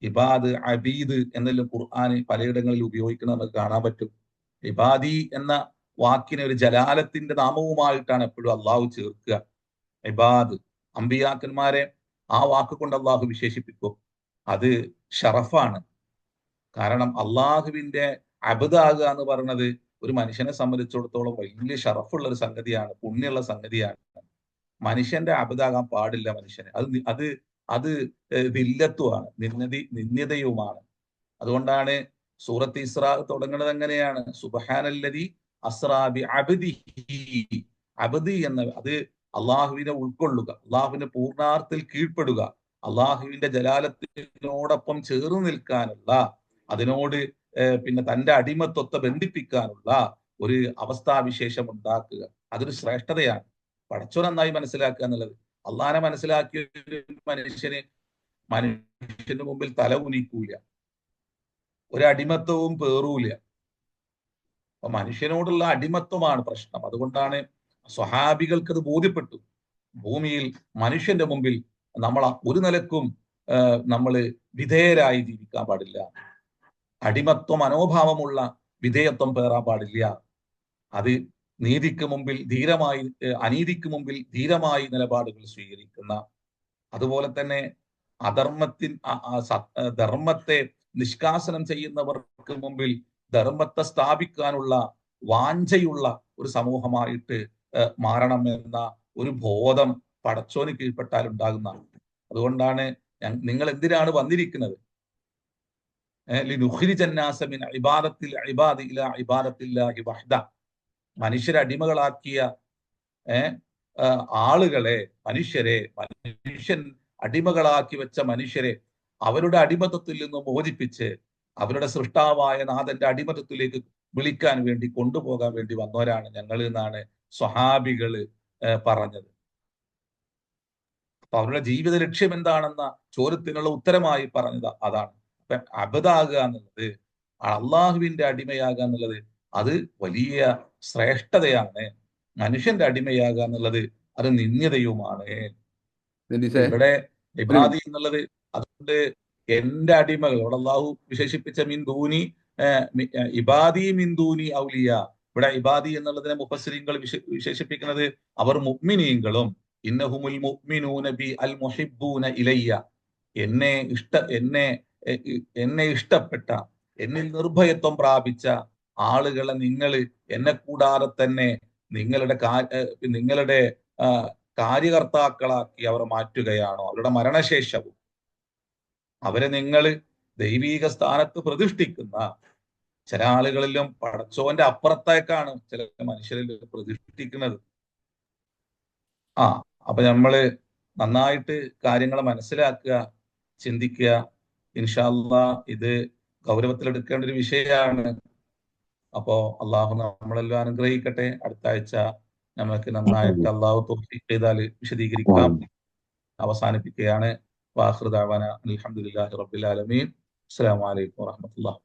A: ഇബാദ്, അബീദ് എന്നെല്ലാം ഖുർആൻ പലയിടങ്ങളിൽ ഉപയോഗിക്കുന്നത് നമുക്ക് കാണാൻ പറ്റും. ഇബാദി എന്ന വാക്കിനെ ഒരു ജലാലത്തിന്റെ നാമവുമായിട്ടാണ് എപ്പോഴും അള്ളാഹു ചേർക്കുക. ഇബാദ്, അമ്പിയാക്കന്മാരെ ആ വാക്ക് കൊണ്ട് അള്ളാഹു വിശേഷിപ്പിക്കും. അത് ഷറഫാണ്. കാരണം അള്ളാഹുവിന്റെ അബ്ദാകുക എന്ന് പറയുന്നത് ഒരു മനുഷ്യനെ സംബന്ധിച്ചിടത്തോളം വലിയ ഷറഫുള്ള ഒരു സംഗതിയാണ്, പുണ്യമുള്ള സംഗതിയാണ്. മനുഷ്യന്റെ അബ്ദാകാൻ പാടില്ല മനുഷ്യന്. അത് ദില്ലത്വമാണ്, നിന്ദ്യതയുമാണ്. അതുകൊണ്ടാണ് സൂറത്ത് ഇസ്രാ തുടങ്ങുന്നത് എങ്ങനെയാണ്? സുബ്ഹാനല്ലദി അസ്റാ ബി അബ്ദിഹി. അബ്ദി എന്ന അത് അള്ളാഹുവിനെ ഉൾക്കൊള്ളുക, അള്ളാഹുവിന്റെ പൂർണ്ണാർത്ഥത്തിൽ കീഴ്പ്പെടുക, അള്ളാഹുവിന്റെ ജലാലത്തിനോടൊപ്പം ചേർന്ന് നിൽക്കാനുള്ള, അതിനോട് പിന്നെ തന്റെ അടിമത്വത്തെ ബന്ധിപ്പിക്കാനുള്ള ഒരു അവസ്ഥാവിശേഷം ഉണ്ടാക്കുക. അതൊരു ശ്രേഷ്ഠതയാണ്. പടച്ചോൻ നന്നായി മനസ്സിലാക്കുക എന്നുള്ളത്. അള്ളാഹിനെ മനസ്സിലാക്കിയ മനുഷ്യന്റെ മുമ്പിൽ തല ഉനിക്കൂല, ഒരു അടിമത്വവും പേറൂല. അപ്പൊ മനുഷ്യനോടുള്ള അടിമത്വമാണ് പ്രശ്നം. അതുകൊണ്ടാണ് സ്വഹാബികൾക്ക് അത് ബോധ്യപ്പെട്ടു. ഭൂമിയിൽ മനുഷ്യന്റെ മുമ്പിൽ നമ്മൾ ഒരു നിലക്കും നമ്മൾ വിധേയരായി ജീവിക്കാൻ പാടില്ല. അടിമത്വ മനോഭാവമുള്ള വിധേയത്വം പേറാൻ പാടില്ല. അത് നീതിക്ക് മുമ്പിൽ ധീരമായി, അനീതിക്ക് മുമ്പിൽ ധീരമായി നിലപാടുകൾ സ്വീകരിക്കുന്ന, അതുപോലെ തന്നെ ധർമ്മത്തെ നിഷ്കാസനം ചെയ്യുന്നവർക്ക് മുമ്പിൽ ധർമ്മത്തെ സ്ഥാപിക്കാനുള്ള വാഞ്ചയുള്ള ഒരു സമൂഹമായിട്ട് മാറണമെന്ന ഒരു ബോധം പടച്ചോന് കീഴ്പ്പെട്ടാൽ ഉണ്ടാകുന്നതാണ്. അതുകൊണ്ടാണ് നിങ്ങൾ എന്തിനാണ് വന്നിരിക്കുന്നത്? മനുഷ്യരെ അടിമകളാക്കിയ ആളുകളെ, മനുഷ്യൻ അടിമകളാക്കി വെച്ച മനുഷ്യരെ അവരുടെ അടിമത്തത്തിൽ നിന്ന് മോചിപ്പിച്ച് അവരുടെ സൃഷ്ടാവായ നാഥന്റെ അടിമത്തത്തിലേക്ക് വിളിക്കാൻ വേണ്ടി, കൊണ്ടുപോകാൻ വേണ്ടി വന്നവരാണ് ഞങ്ങൾ എന്നാണ് സ്വഹാബികള് പറഞ്ഞത്. അപ്പൊ അവരുടെ ജീവിത ലക്ഷ്യം എന്താണെന്ന ചോദ്യത്തിനുള്ള ഉത്തരമായി പറഞ്ഞത് അതാണ്. അപ്പൊ അബദാകുക എന്നുള്ളത്, അള്ളാഹുവിന്റെ അടിമയാകുക എന്നുള്ളത് അത് വലിയ ശ്രേഷ്ഠതയാണ്. മനുഷ്യന്റെ അടിമയാകുക എന്നുള്ളത് അത് നിന്ദ്യതയുമാണ്. ഇവിടെ ഇബാദി എന്നുള്ളത്, അതുകൊണ്ട് എന്റെ അടിമകൾ, ഇവിടെ അള്ളാഹു വിശേഷിപ്പിച്ച മിന്ദൂനി ഇബാദി മിന്ദൂനി ഔലിയ. ഇവിടെ ഇബാദി എന്നുള്ളതിനെ മുഫസ്സിരീങ്ങൾ വിശേഷിപ്പിക്കുന്നത് അവർ മുഅ്മിനീങ്ങളും, ഇന്നഹുമുൽ മുഅ്മിനൂന ബി അൽ മുഹിബ്ബൂന ഇലയ്യ, എന്നെ ഇഷ്ടപ്പെട്ട, എന്നിൽ നിർഭയത്വം പ്രാപിച്ച ആളുകളെ നിങ്ങൾ എന്നെ കൂടാതെ തന്നെ നിങ്ങളുടെ കാര്യകർത്താക്കളാക്കി അവർ മാറ്റുകയാണോ? അവരുടെ മരണശേഷവും അവരെ നിങ്ങൾ ദൈവീക സ്ഥാനത്ത് പ്രതിഷ്ഠിക്കുന്ന, ചില ആളുകളിലും പടച്ചോന്റെ അപ്പുറത്തേക്കാണ് ചില മനുഷ്യരിൽ പ്രതിഷ്ഠിക്കുന്നത്. അപ്പൊ നമ്മള് നന്നായിട്ട് കാര്യങ്ങൾ മനസ്സിലാക്കുക, ചിന്തിക്കുക. ഇൻഷാ അല്ലാഹ് ഇത് ഗൗരവത്തിലെടുക്കേണ്ട ഒരു വിഷയമാണ്. അപ്പോ അള്ളാഹു നമ്മളെല്ലാം അനുഗ്രഹിക്കട്ടെ. അടുത്ത ആഴ്ച നമുക്ക് നന്നായിട്ട് അള്ളാഹു തൗഫീഖ് ചെയ്താൽ വിശദീകരിക്കാം. അവസാനിപ്പിക്കുകയാണ്. വാഖിറു ദഅവാന അൽഹംദുലില്ലാഹി റബ്ബിൽ ആലമീൻ. അസ്സലാമു അലൈക്കും വറഹ്മത്തുള്ളാഹി.